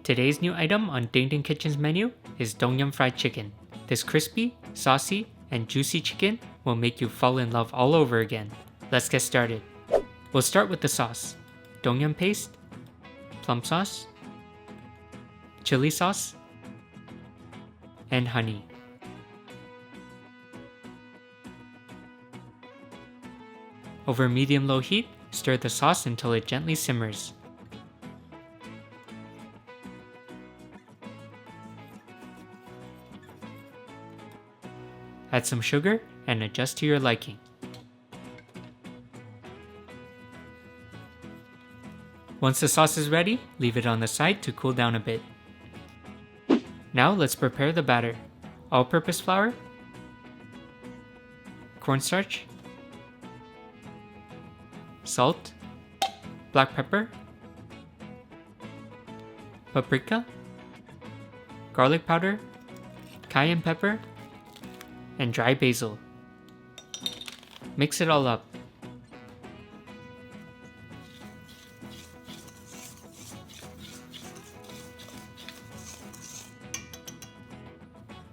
Today's new item on Ding Ding Kitchen's menu is Dongyum fried chicken. This crispy, saucy, and juicy chicken will make you fall in love all over again. Let's get started. We'll start with the sauce. Dongyum paste, plum sauce, chili sauce, and honey. Over medium-low heat, stir the sauce until it gently simmers. Add some sugar and adjust to your liking. Once the sauce is ready, leave it on the side to cool down a bit. Now let's prepare the batter. All-purpose flour, cornstarch, salt, black pepper, paprika, garlic powder, cayenne pepper, and dry basil. Mix it all up.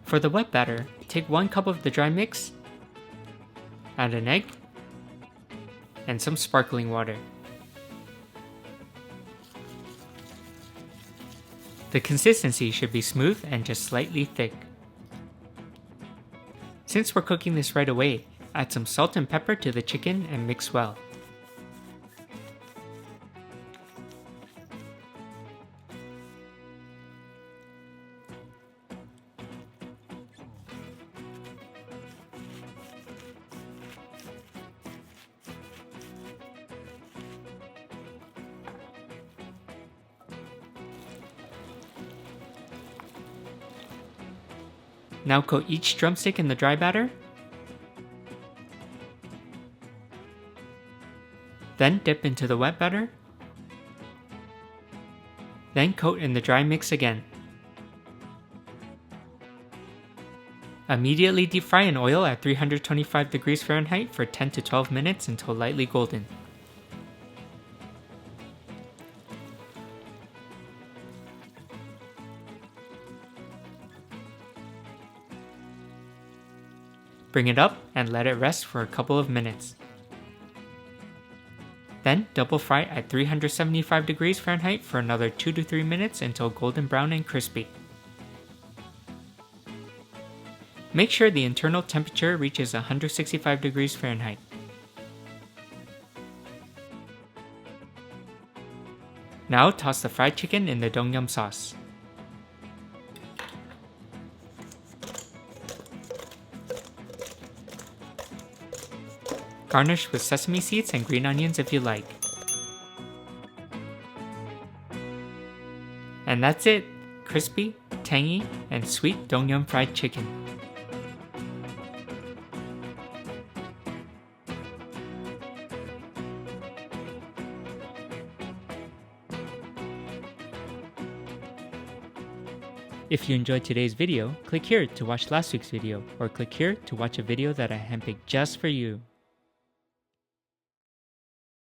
For the wet batter, take 1 cup of the dry mix, add an egg, and some sparkling water. The consistency should be smooth and just slightly thick. Since we're cooking this right away, add some salt and pepper to the chicken and mix well. Now coat each drumstick in the dry batter. Then dip into the wet batter. Then coat in the dry mix again. Immediately deep fry in oil at 325 degrees Fahrenheit for 10 to 12 minutes until lightly golden. Bring it up and let it rest for a couple of minutes. Then double fry at 375 degrees Fahrenheit for another 2 to 3 minutes until golden brown and crispy. Make sure the internal temperature reaches 165 degrees Fahrenheit. Now toss the fried chicken in the dongyum sauce. Garnish with sesame seeds and green onions if you like. And that's it! Crispy, tangy, and sweet dongyum fried chicken. If you enjoyed today's video, click here to watch last week's video, or click here to watch a video that I handpicked just for you.